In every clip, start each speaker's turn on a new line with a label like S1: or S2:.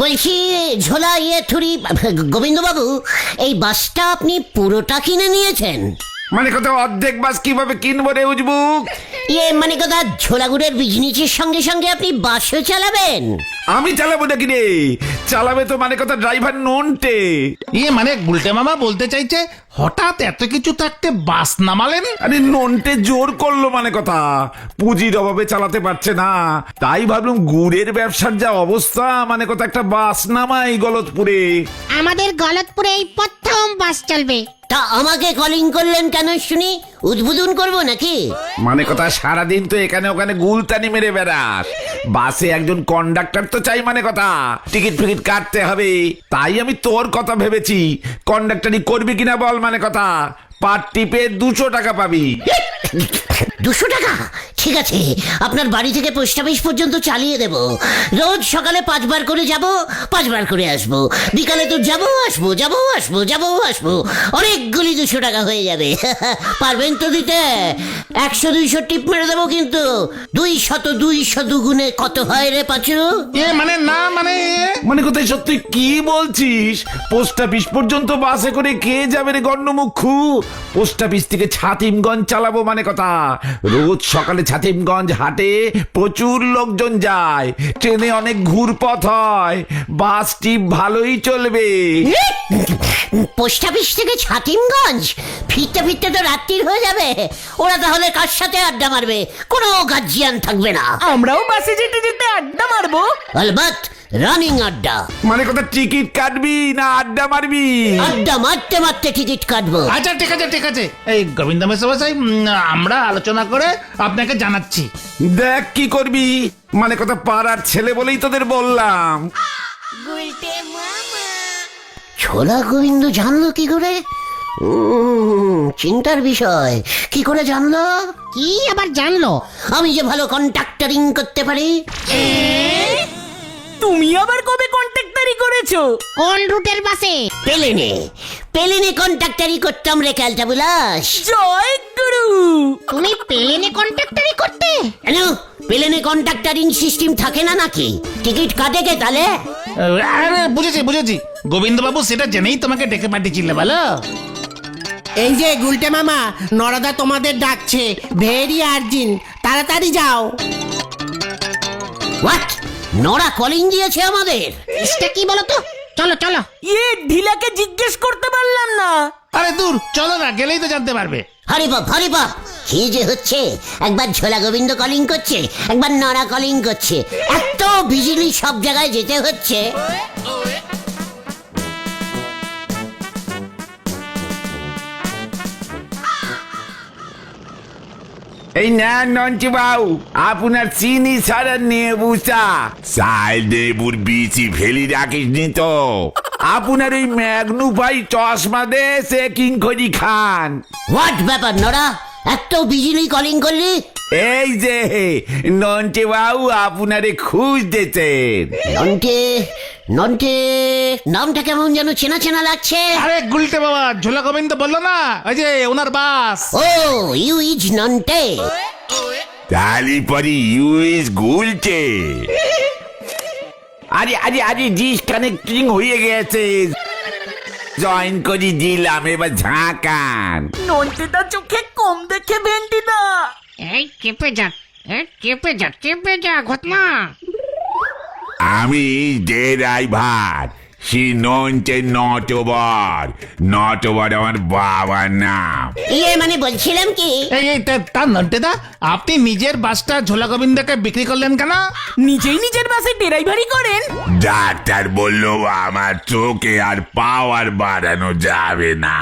S1: বলছি ঝোলা থুরি গোবিন্দবাবু, এই বাসটা আপনি পুরোটা কিনে নিয়েছেন?
S2: মানে কথা অর্ধেক বাস কিভাবে কিনবো রে উজবুক?
S1: মানে কথা ঝোলাগুড়ের বিজনেসের সঙ্গে সঙ্গে আপনি বাসও চালাবেন?
S2: আমি চালাবো নাকি রে? চালাবে তো মানে কথা ড্রাইভার নন্টে।
S3: মানে গুলটে মামা বলতে চাইছে হঠাৎ এত কিছু থাকতে বাস নামালেন?
S2: আরে নন্টে জোর করলো মানে কথা, পুঁজির অভাবে চালাতে পারছে না, তাই ভাবলাম গুড়ের ব্যবসার যা অবস্থা মানে কথা একটা বাস নামাই গলতপুরে।
S4: আমাদের গলতপুরে এই প্রথম বাস চলবে।
S1: তা আমাকে কলিং করলেন কেন শুনি? উদ্বোধন করব নাকি?
S2: মানে কথা সারাদিন তো এখানে ওখানে গুলতানি মেরে বেড়াস, বাসে একজন কন্ডাক্টর তো চাই মানে কথা, টিকিট ফিকিট কাটতে হবে। তাই আমি তোর কথা ভেবেছি, কন্ডাক্টরি করবি কিনা বল মানে কথা, পার টিপে 200 টাকা পাবি।
S1: 200 টাকা? ঠিক আছে, আপনার বাড়ি থেকে পোস্ট অফিস পর্যন্ত চালিয়ে দেব। রোজ সকালে 5 বার করে যাব, 5 বার করে আসবো, বিকালে তো যাবো আসবো যাবো আসবো যাবো আসবো, অনেকগুলি 200 টাকা হয়ে যাবে। পারবেন তো দিতে? 100-200 টিপ মেরে দেবো, কিন্তু 200 দুগুণে কত হয় রে পাঁচু?
S3: মানে না
S2: মানে কোথায় সত্যি কি বলছিস? পোস্ট অফিস পর্যন্ত বাসে করে কে যাবে রে গন্ডমুখু? পোস্ট অফিস থেকে ছাতিমগঞ্জ চালাবো মানে কথা, রোজ সকালে ছাতিমগঞ্জ হাটে প্রচুর লোকজন যায়, ট্রেনে অনেক ঘুরপথ হয়, বাসটি ভালোই চলবে।
S1: পোস্ট অফিস থেকে ছাতিমগঞ্জ ফিরতে ফিরতে তো রাত্রির হয়ে যাবে। ওরা তাহলে কার সাথে আড্ডা মারবে? কোনো গার্জিয়ান থাকবে না।
S5: আমরাও বাসে যেতে যেতে আড্ডা মারবো।
S1: অলবৎ রানিং আড্ডা।
S2: মানে কথা টিকিট কাটবি না আড্ডা মারবি?
S1: আড্ডা মারতে মারতে টিকিট কাটবো।
S3: আচ্ছা ঠিক আছে, এই গোবিন্দ মেসোমশাই, আমরা আলোচনা করে আপনাকে জানাচ্ছি।
S2: দেখ কি করবি, মানে কথা পাড়ার ছেলে বলেই তোদের বললাম।
S1: ছোলা গোবিন্দ জানলো কি করে? চিন্তার বিষয়। কি করে জানলো?
S4: কি আবার জানলো?
S1: আমি যে ভালো কন্ট্রাক্টরিং করতে পারি।
S5: তুমি আবার কবে কন্ট্রাক্টরি করেছো?
S4: কোন রুটের বাসে?
S1: পেলেনে কন্ট্রাক্টরি করতাম রে ক্যালটা বুলাস।
S5: জয় গুরু।
S4: তুমি প্লেনে কন্ট্রাক্টরি করতে?
S1: কেন, প্লেনে কন্ট্রাক্টরিং সিস্টেম থাকে না নাকি? টিকিট কাটে কে তাহলে?
S3: আরে বুঝেছি গোবিন্দবাবু সেটা জেনেই তোমাকে ডেকে পাঠিয়েছিলে বলো।
S6: এই যে গুলটে মামা, নরদা তোমাদের ডাকছে, ভেরি আর্জেন্ট, তাড়াতাড়ি যাও।
S1: হোয়াট? নড়া কলিং দিয়েছে আমাদের?
S4: এটা কি বলো তো? চলো চলো।
S5: ঢিলাকে জিজ্ঞেস করতে পারলাম না।
S3: আরে দূর চলো না, গেলেই তো জানতে পারবে।
S1: হরি বাপ, কি যে হচ্ছে! একবার ঝোলা গোবিন্দ কলিং করছে, একবার নড়া কলিং করছে, এত বিজলি সব জায়গায় যেতে হচ্ছে।
S2: এই না নন্টি বাবু, আপনার চিনি ছাড়া নেবু চা। চাল নেবুর বিচি ফেলি রাখিস নি তো? আপনার ওই ম্যাগনু ভাই চশমা দে, সে কিংকরি খান।
S1: হোয়াট ব্যাপার নড়া, এত বিজলি কলিং করলি?
S2: এই যে নন্টি বাবু আপনারে খুঁজতেছেন।
S1: নন্টে নামটা কেমন যেন চেনা চেনা লাগছে।
S3: আরে গুলটে বাবা, ঝোলা গোবিন্দ বললো না, ওই যে ওনার বাস।
S1: ও ইউ ইজ নন্টে।
S2: তালি পরি ইউএস গুলছে। আরে ডিসকানেক্টিং হয়ে গেছে, জয়েন করে দিলাম, এবার ঝাঁকান।
S5: নন্টিদা চোখে কম দেখে ভেন্টিদা।
S4: এই চেপে যা ঘটনা।
S2: আমি যে ড্রাইভার, সে নন্টে নটবর আমার বাবার নাম।
S1: মানে বলছিলাম কি,
S3: এই তার নন্টেদা, আপনি নিজের বাসটা ঝোলা গোবিন্দকে বিক্রি করলেন কেন?
S5: নিজেই নিজের বাসে ড্রাইভারি করেন?
S2: ডাক্তার বললো আমার চোখে আর পাওয়ার বাড়ানো যাবে না,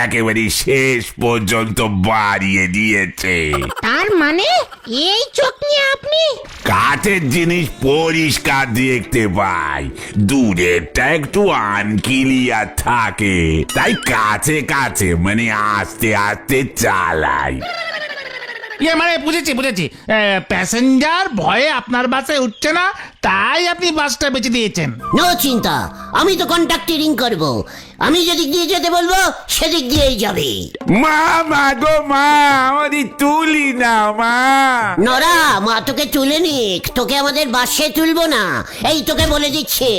S2: একেবারে শেষ পর্যন্ত বাড়িয়ে দিয়েছে।
S4: তার মানে এই চোখ নিয়ে আপনি?
S2: কাঠের জিনিস পরিষ্কার দেখতে পাই, দূরেরটা একটু আনক্লিয়ার থাকে, তাই কাছে কাছে মানে আস্তে আস্তে চালাই।
S3: মানে বুঝেছি প্যাসেঞ্জার ভয়ে আপনার বাসে উঠছে না, তাই আপনি বাসটা বেঁচে দিয়েছেন।
S1: নো চিন্তা, আমি তো কন্ট্রাক্টিং করব। আমি যেদিক দিয়ে যেতে বলবো সেদিক দিয়েই যাবে।
S2: মা মা গো মা, আমাদের তুলি না মা।
S1: নরা, মা তোকে তুলে নিক, তোকে আমাদের বাসে তুলবো না, এই তোকে বলে দিচ্ছে।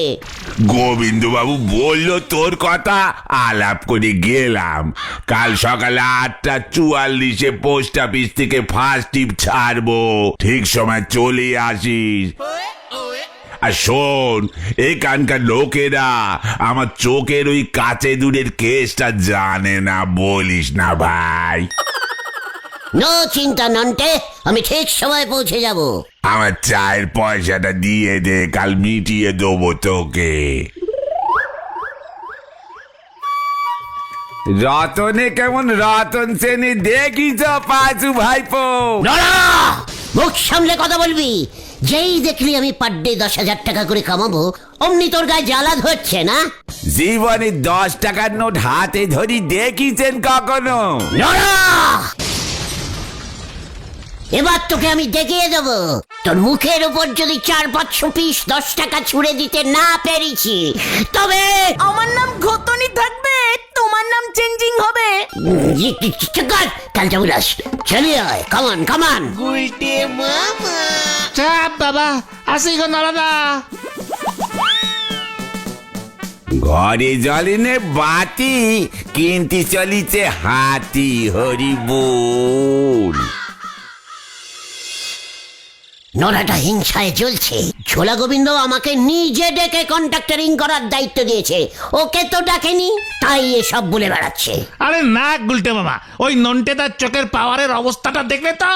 S2: গোবিন্দ বাবু বললো তোর কথা, আলাপ করে গেলাম। কাল সকালে 8:44 পোস্ট অফিস থেকে ফার্স্ট টিপ ছাড়বো, ঠিক সময় চলে আসিস। আর শোন, এখানকার লোকেরা আমার চোখের ওই কাছে দূরের কেসটা জানে না, বলিস না ভাই।
S1: নো চিন্তা নন্টে, আমি ঠিক সময় পৌঁছে যাব।
S2: আমার চায়ের পয়সাটা দিয়ে দে, কাল মিটিয়ে দেবো তোকে। রতনে কেমন রতন সেনে দেখিস পাঁচু ভাইপো?
S1: নরা, মুখ সামলে কথা বলবি। যেই দেখলি আমি পার ডে 10,000 টাকা করে কামাবো, অমনি তোর গায়ে জ্বালা ধরছে না?
S2: জীবনে 10 টাকার নোট হাতে ধরি দেখিছেন কখনো?
S1: নরা, এবার তোকে আমি দেখিয়ে দেবো। তোর মুখের উপর যদি 400-500 পিস 10 টাকা ছুড়ে দিতে না পেরেছি, তবে
S5: আমার নাম ঘতনি থাকবে, তোমার নাম চেঞ্জিং হবে।
S1: কালটা উলাস চলিয়ে আয়, কামান কামান।
S3: চাপ বাবা, আসি গো নরদা।
S2: ঘরে জ্বলেনে বাতি, কিনতে চলিছে হাতি, হরি বল।
S1: নরাটা হিংসায় জ্বলছে। ছোলা গোবিন্দ আমাকে নিজে ডেকে কন্ট্রাক্টরিং করার দায়িত্ব দিয়েছে, ওকে তো ডাকেনি, তাই এসব বলে বেড়াচ্ছে।
S3: আরে না গুলটে মামা, ওই নন্টেদার চোখের পাওয়ারের অবস্থাটা দেখলে তো?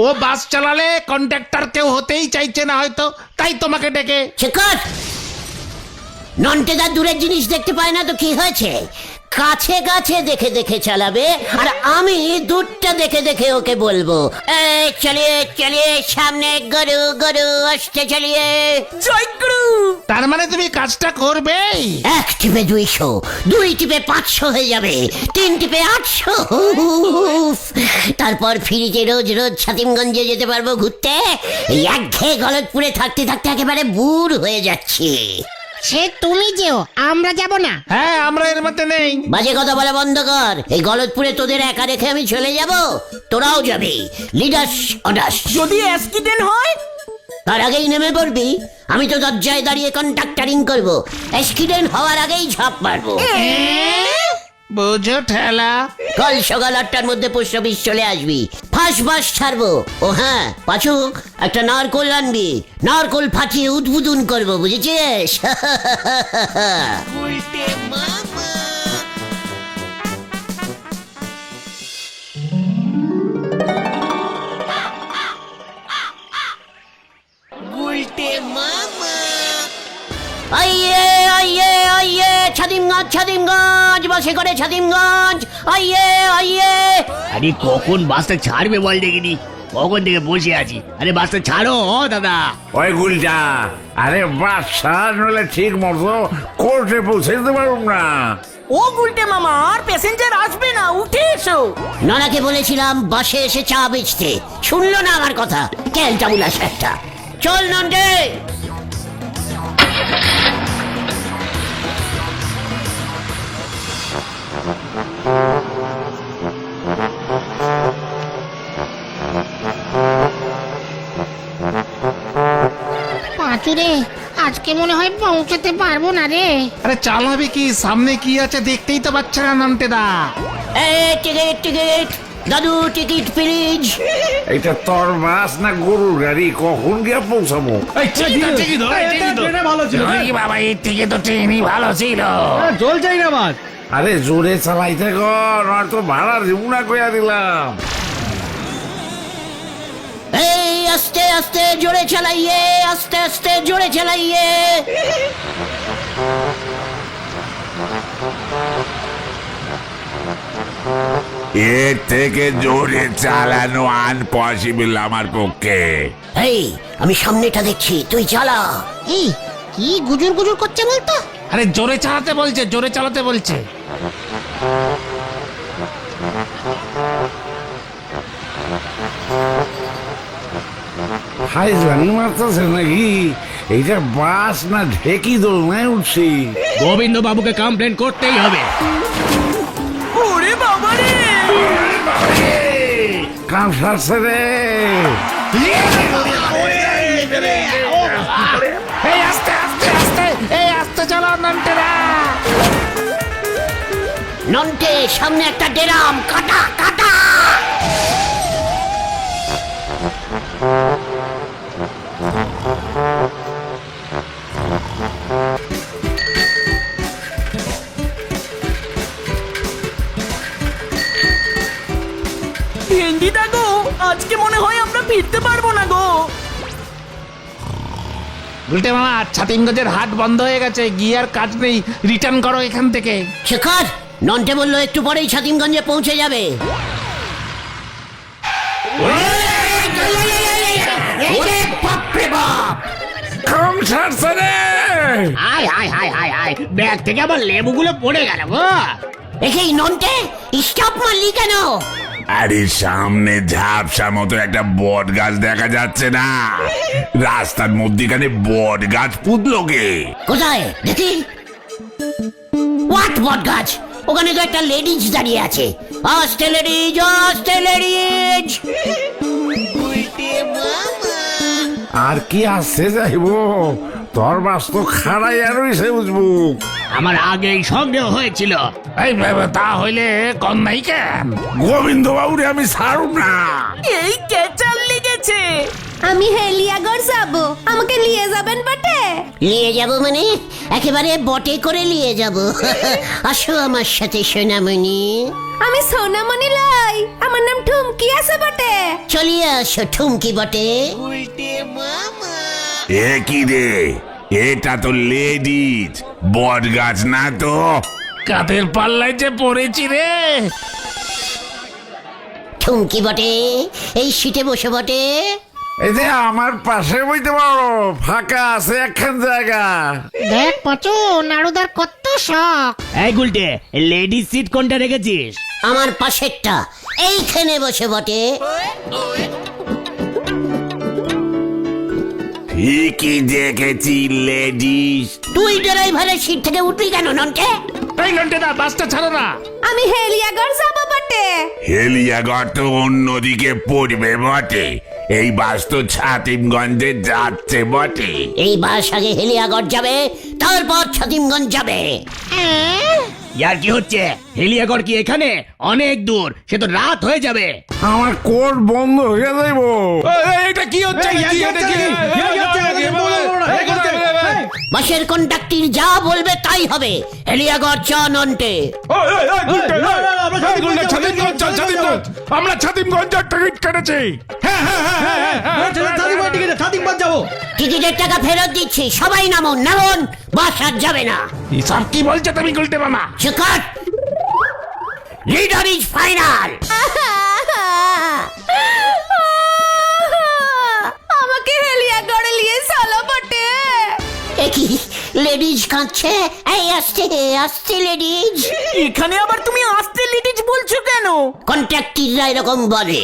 S3: ও বাস চালালে কন্ট্রাক্টর কেউ হতেই চাইছে না হয়তো, তাই তোমাকে ডেকে।
S1: শেখর, নন্টেদা দূরের জিনিস দেখতে পায় না তো কি হয়েছে? কাছে কাছে দেখে দেখে চালাবে, আর আমি দূরটা দেখে দেখে ওকে বলবো, এই চলিয়ে চলিয়ে সামনে গরু গরু আসতে চলিয়ে।
S5: জয় গুরু।
S3: তার মানে তুমি কাজটা করবে?
S1: 1 টিপে 200, 2 টিপে 500 হয়ে যাবে, 3 টিপে 800। উফ, তারপর ফিরিতে রোজ রোজ ছাতিমগঞ্জে যেতে পারবো ঘুরতে। এই একঘেয়ে গলতপুরে থাকতে থাকতে একেবারে বুড় হয়ে যাচ্ছে।
S4: সে তুমি যেও, আমরা যাব না।
S3: হ্যাঁ, আমরা এর মধ্যে নেই।
S1: বাজে কথা বলা বন্ধ কর। এই গলতপুরে তোদের একা রেখে আমি চলে যাব? তোরাও যাবি, লিডাস অডাস।
S5: যদি অ্যাক্সিডেন্ট হয়?
S1: তার আগেই নেমে পড়বি। আমি তো দরজায় দাঁড়িয়ে কন্ট্রাক্টরিং করব, অ্যাক্সিডেন্ট হওয়ার আগেই ঝাঁপ মারবো।
S3: বুঝো ঠেলা।
S1: কাল সকাল 8টার মধ্যে পোস্ট অফিস চলে আসবি, ফার্স্ট বাস ছাড়বো। ও হ্যাঁ পাঁচু, একটা নারকোল আনবি, নারকোল ফাটিয়ে উদ্বোধন করবো, বুঝেছিস? আইয়ে আইয়ে আইয়ে, ছাদিমগঞ্জ ছাদিমগঞ্জ, বাসে করে ছাদিমগঞ্জ, আইয়ে আইয়ে।
S7: আরে কখন বাসটা ছাড়বে বল দেখিনি, কখন থেকে বসে আছি। আরে বাসটা ছাড়ো ও দাদা।
S2: ওই গুলটা, আরে বাস নলে ঠিক মতো কোর্টে পৌঁছে দিতে পারব না।
S5: ও গুলটে মামা, আর প্যাসেঞ্জার আসবে না, উঠে এসো।
S1: ননাকে বলেছিলাম বাসে এসে চা বেচতে, শুনলো না আমার কথা। ক্যালটা বুলাস একটা। চল নন্ডে।
S4: পাঁচুরে, আজকে মনে হয় পৌঁছতে পারবো না রে।
S3: আরে চালাবে কি, সামনে কি আছে দেখতেই তো পাচ্ছে না নন্টেদা।
S1: টিকিট টিকিট, দাদু টিকিট প্লিজ।
S2: এটা তোর বাস না গরুর গাড়ি, কখন গিয়ে পৌঁছাবো?
S3: বাবা, এর থেকে তো ট্রেনই ভালো ছিল।
S2: আরে জোরে চালাইতে কর, আর তো ভাড়া দিব না কইয়া দিলাম।
S1: এই আস্তে আস্তে জোরে চালাইয়ে, আস্তে আস্তে জোরে চালাইয়ে।
S2: এর থেকে জোরে চালানো আনপসিবল আমার পক্ষে।
S1: এই আমি সামনেটা দেখছি, তুই চালা।
S4: এই কি গুজুর গুজুর করছে বলতো?
S3: আরে জোরে চালাতে বলছে, জোরে চালাতে বলছে।
S2: ফাইজলামি মারতেছে নাকি? এইটা বাস না ঢেকি দোলনায় উঠছি?
S7: গোবিন্দ বাবুকে কমপ্লেন করতেই হবে।
S5: ওরে বাবা রে!
S2: কাম সারছে রে।
S3: এই আস্তে আস্তে আস্তে, এই আস্তে চালা নন্টেরা।
S1: নন্টে, সামনে একটা ডেরাম, কাটা কাটা।
S5: ভেন্ডি দা গো, আজকে মনে হয় আমরা ফিরতে পারবো না গো।
S3: উল্টে মামা, ছাতিমগঞ্জের হাট বন্ধ হয়ে গেছে, গিয়ে আর কাজ নেই, রিটার্ন করো এখান থেকে।
S1: শেখর, নন্টে বললো একটু পরেই ছাতিমগঞ্জে পৌঁছে যাবে। ওরে বাপরে বাপ!
S2: কাম সারছে রে।
S7: আয় আয় আয় আয় আয়, ব্যাগ থেকে আবার লেবুগুলো পড়ে গেল গো।
S1: এই নন্টে, স্টপ মারলি কেন?
S8: আরে সামনে ঝাপসা মতো একটা বট গাছ দেখা যাচ্ছে না? রাস্তার মধ্যিখানে বট গাছ পুতলো কে?
S1: কোথায় দেখি? হোয়াট বট গাছ? ওখানে তো একটা লেডিজ দাঁড়িয়ে আছে। আস্তে লেডিজ, আস্তে লেডিজ।
S2: আর কি আসছে যাইবো? তোর বাস তো খাড়াই আর রইছে বুঝবো।
S7: আমার আগেই সন্দেহ হয়েছিল।
S3: এই তা হইলে কন্যাই কেন?
S8: গোবিন্দ বাবুরে আমি ছাড়ব না।
S5: এই কেচাল লেগেছে।
S9: আমি হেলিয়াগড় যাব, আমাকে নিয়ে যাবেন বটে?
S1: নিয়ে যাব মানে একেবারে বটে করে নিয়ে যাব। আসো আমার সাথে সোনামণি।
S9: আমি সোনামণি লাই, আমার নাম ঠুমকি আছে বটে।
S1: চলিয়ে আসো ঠুমকি বটে।
S8: এ কি রে? এটা তো লেডিজ, বট গাছ না তো।
S3: কাদের পাল্লায় যে পড়েছি রে।
S1: ঠুমকি বটে, এই সিটে বসে বটে।
S2: এই যে আমার পাশে বইতে পারো, ফাঁকা আছে একখান জায়গা।
S4: দেখ পাচু, নাড়ুদার কত শখ।
S7: এই গুলটে, লেডিস সিট কোনটা রেখেছিস?
S1: আমার পাশেরটা, এইখানে বসে বটে।
S8: ঠিকই দেখেছি, লেডিজ।
S1: তুই ড্রাইভারের সিট থেকে উঠলি কেন নন্টে?
S3: এই নন্টেদা, বাসটা ছাড়ো না।
S9: আমি হেলিয়াগড় যাব বটে।
S8: হেলিয়াগড় তো অন্যদিকে পড়বে বটে। এই বাস তো ছাতিমগঞ্জে যাচ্ছে বটে।
S1: এই বাস আগে হেলিয়াগড় যাবে, তারপর ছাতিমগঞ্জ যাবে।
S7: ইয়ার কি হচ্ছে? হেলিয়াগড় কি এখানে? অনেক দূর, সে তো রাত হয়ে যাবে।
S2: আমার কোর্ট বন্ধ হয়ে যাইবো।
S3: এটা কি হচ্ছে?
S1: বাসের কন্ডাক্টর যা বলবে তাই হবে। হেলিয়াগড় চ নন্টে।
S3: আমরা ছাতিমগঞ্জের টিকিট কেটেছি।
S1: টিকিটের টাকা ফেরত দিচ্ছি, সবাই নামুন নামুন, বাস আর যাবে না।
S3: সব কি বলছে তুমি গুলটে মামা?
S1: শিকার, লিডার ইজ ফাইনাল।
S9: আমাকে হেলিয়াগড়ে নিয়ে চলো বটে।
S1: কি লেডিজ কাঁদছে? এই আসছে আসছে লেডিজ।
S5: এখানে আবার তুমি আসতে লেডিজ বলছো কেন?
S1: কন্ট্রাক্টররা এরকম বলে।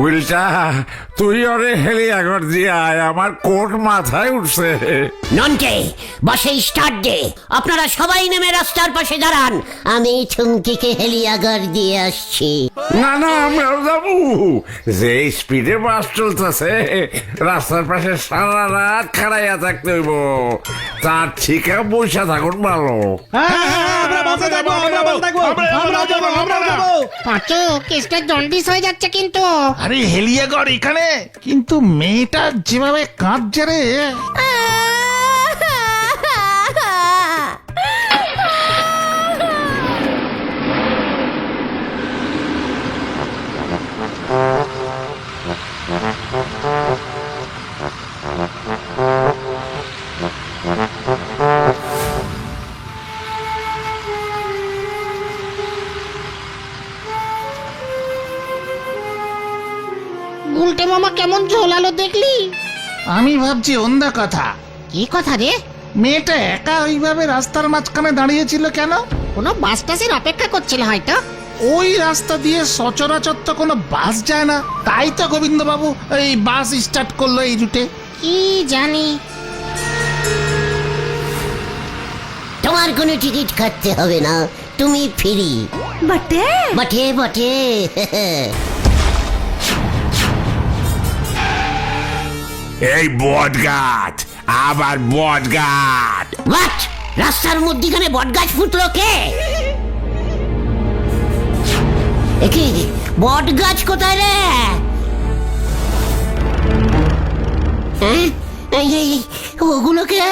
S2: উল্টা তুই ওরে হেলিয়াগড় দিয়ে আয়, আমার কোর্ট মাথায় উঠছে।
S1: নন্টে, বাসে স্টার্ট দে। আপনারা সবাই নেমে রাস্তার পাশে দাঁড়ান, আমি ঠুমকিকে হেলিয়াগড় দিয়ে আসছি।
S2: না না, আমরাও যাবো। যে স্পিডে বাস চলতেছে, রাস্তার পাশে সারা রাত খাড়াইয়া থাকতে হইব। তার ঠিকা বসে থাকুন ভালো।
S4: পাচু, কেসটা জন্ডিস হয়ে যাচ্ছে কিন্তু।
S3: আরে হেলিয়াগড় এখানে, কিন্তু মেয়েটা যেভাবে কাঁদছে রে।
S4: উল্টে মামা কেমন ঝোলালো দেখলি?
S3: আমি ভাবছি অন্য কথা।
S4: কি কথা রে?
S3: মেয়েটা একা ওইভাবে রাস্তার মাঝখানে দাঁড়িয়েছিল কেন?
S4: কোনো বাস টাসের অপেক্ষা করছিল হয়তো।
S3: ওই রাস্তা দিয়ে সচরাচর তো কোনো বাস যায় না, তাই তো গোবিন্দবাবু এই বাস স্টার্ট করলো এই রুটে।
S4: কি জানি।
S1: তোমার কোনো টিকিট কাটতে হবে না, তুমি ফ্রি।
S9: বটে
S1: বটে বটে।
S8: এই বট গাছ, আবার বট গাছ।
S1: বাট রাস্তার মধ্যিখানে বট গাছ ফুটলো কে? একি বট গাছ কোথায় রে? হ্যাঁ? এই, ওগুলো কে?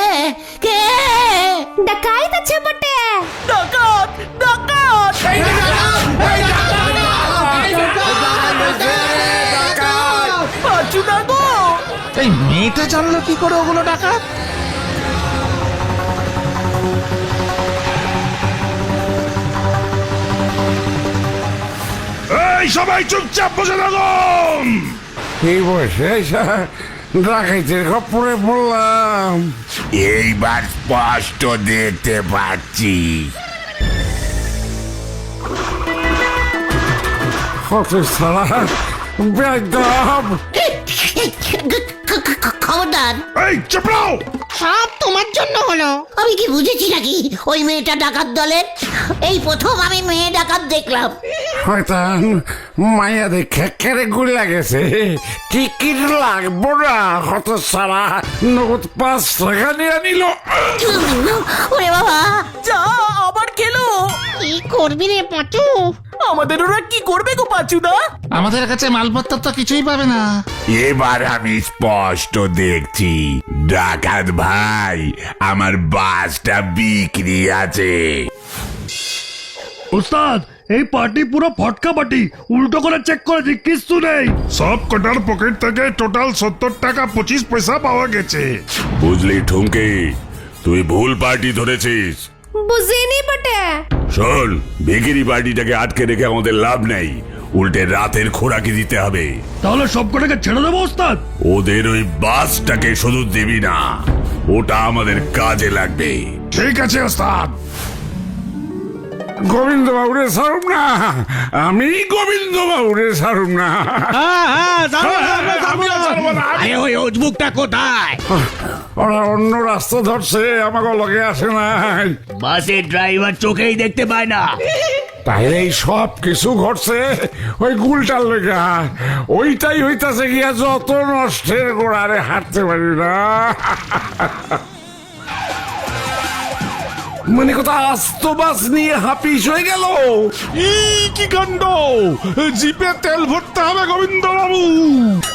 S1: কে?
S9: ডাকাইত আছে বটে।
S5: ডাকাত ডাকাত পাঁচুদা গো,
S3: এই মেয়েটা জানলো কি করে ওগুলো ডাকাত?
S8: এই সবাই চুপচাপ বসে থাকুন।
S2: এই বয়সে ডাকাইতের খপ্পরে পড়লাম।
S8: এইবার স্পষ্ট দেখতে পাচ্ছি।
S2: কত সারা বেদম।
S1: খবরদার,
S8: এই চাপড়াও।
S4: সব তোমার জন্য হলো।
S1: আমি কি বুঝেছি নাকি ওই মেয়েটা ডাকাত দলের? এই প্রথম আমি মেয়ে ডাকাত দেখলাম।
S2: শয়তান মায়া দেখে কেড়ে গুলা গেছে। টিকিট লাগবো না, কত সারা নগদ 5 টাকা নিয়ে নিল।
S1: ওরে বাবা,
S5: যা আবার খেলো।
S4: কি করবি রে পাঁচু?
S5: আমাদের ওরা কি করবে গো পাঁচুদা?
S3: আমাদের কাছে মালপত্র তো কিছুই পাবে না।
S8: এবার আমি স্পষ্ট দেখছি। ডাকাত ভাই, আমার বাসটা বিক্রি আছে।
S7: উস্তাদ এই পার্টি পুরো ফটকা পার্টি, উল্টো করে চেক করেছি কিছু নেই।
S10: সব কটার পকেট থেকে টোটাল 70 টাকা 25 পয়সা পাওয়া গেছে।
S8: বুঝলি ঠুমকি, তুই ভুল পার্টি ধরেছিস।
S9: বুঝিনি বটে।
S8: শোন, বিক্রি পার্টিটাকে আটকে রেখে আমাদের লাভ নেই, উল্টে রাতের খোরাকি দিতে হবে।
S7: তাহলে সব কটাকে ছেড়ে দেবো উস্তাদ?
S8: ওদের ওই বাসটাকে শুধু দিবি না, ওটা আমাদের কাজে লাগবে।
S10: ঠিক আছে ওস্তাদ।
S2: গোবিন্দ বাবুরে সারুম না, আমি গোবিন্দ বাবুরে সারুম না।
S7: আরে ওই উজবুকটা কোথায়?
S2: ওরা অন্য রাস্তা ধরছে, আমাকে লগে আসে নাই।
S7: বাসের ড্রাইভার চোখেই দেখতে পায় না।
S2: তাইলে এই সব কিছু ঘটছে ওই গুলটার লেগা। ওইটাই হইতাছে গিয়া যত নষ্টের গোড়ারে হাঁটতে পারি না। মানে কথা আস্ত বাস নিয়ে হাপিস হয়ে গেল।
S10: কি কাণ্ড! জিপে তেল ভরতে হবে গোবিন্দ বাবু।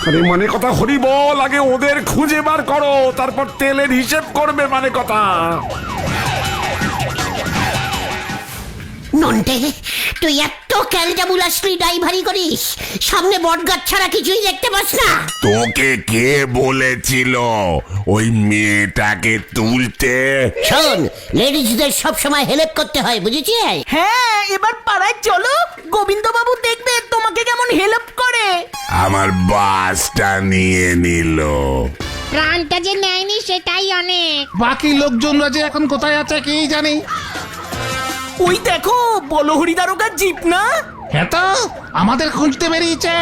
S2: আরে মানে কথা হরিব লাগে, ওদের খুঁজে বার করো, তারপর তেলের হিসেব করবে মানে কথা।
S1: নন্টে, তুই এত ক্যালটাবুল আসলি ড্রাইভারি করিস, সামনে বট গাছ ছাড়া কিছুই দেখতে পাস না?
S8: তোকে কে বলেছিল ওই মেয়েটাকে তুলতে?
S1: শোন, লেডিজদের সব সময় হেল্প করতে হয়, বুঝেছিস?
S5: হ্যাঁ, এবার পাড়ায় চলো, গোবিন্দ বাবু দেখবে তোমাকে কেমন হেল্প করে।
S8: আমার বাসটা নিয়ে নিল।
S4: প্রাণটা যে নেয়নি সেটাই অনেক।
S3: বাকি লোকজনরা যে এখন কোথায় আছে কে জানে।
S5: ওই দেখো বলহরি দারোগার জিপ না?
S3: হ্যাঁ তো, আমাদের খুঁজতে বেরিয়েছে।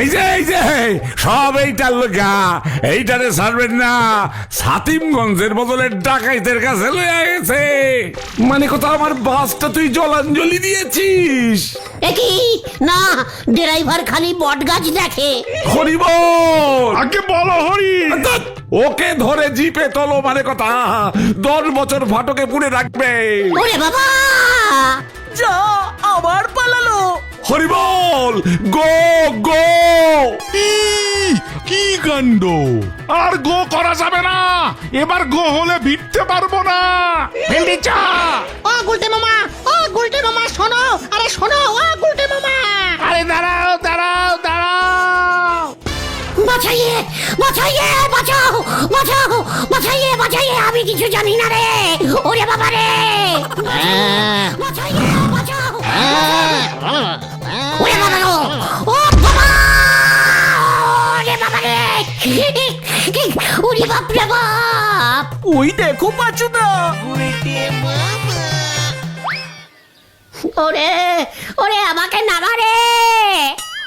S2: এই যে সব এইটার লগা, এইটারে ছাড়বেন না। সাতিমগঞ্জের বদলে ডাকাইতের কাছে লইয়া গেছে। মানে কথা আমার বাসটা তুই জলাঞ্জলি দিয়েছিস।
S1: একই না, ড্রাইভার খালি বট গাছ দেখে।
S2: হরিবল,
S10: আগে বলো হরি।
S2: ওকে ধরে জিপে তোলো মানে কথা, 10 বছর ফাটকে পুড়ে রাখবে।
S1: ওরে বাবা,
S5: যা আবার পালালো।
S2: হরিবল, গো গো।
S10: কি কাণ্ড! আর গো করা যাবে না, এবার গো হলে ভিড়তে পারবো না।
S3: ভেন্ডি চা।
S4: ও গুলটে মামা, ও গুলটে মামা শোনো, আরে শোনো, ও গুলটে মামা।
S3: আরে দাঁড়াও দাঁড়াও দাঁড়াও।
S1: বাঁচাইয়ে বাঁচাইয়ে, বাঁচাও বাঁচাও, বাঁচাইয়ে বাঁচাইয়ে, আমি কিছু জানি না রে। ওরে বাবা রে, বাঁচাইয়ে বাঁচাও। ওরে বাবা গো, ও বাবা, ওরে বাবা রে, ওরে বাপ রে বাপ।
S5: ওই দেখো পাঁচুদা।
S1: ওরে ওরে আমাকে নামা রে।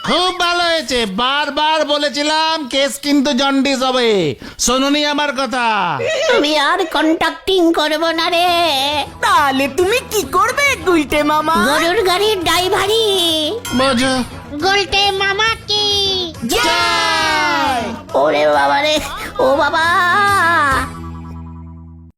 S3: খুব ভালো হয়েছে, বারবার বলেছিলাম কেস কিন্তু জন্ডিস হবে, শোনুনি আমার কথা।
S1: আমি আর কন্ট্রাক্টিং করব না রে।
S5: তাহলে তুমি কি করবে গুলটে মামা?
S1: গরুর গাড়ির ড্রাইভারি।
S3: বোঝো।
S4: গুলটে মামা কি
S1: ওরে বাবা রে, ও বাবা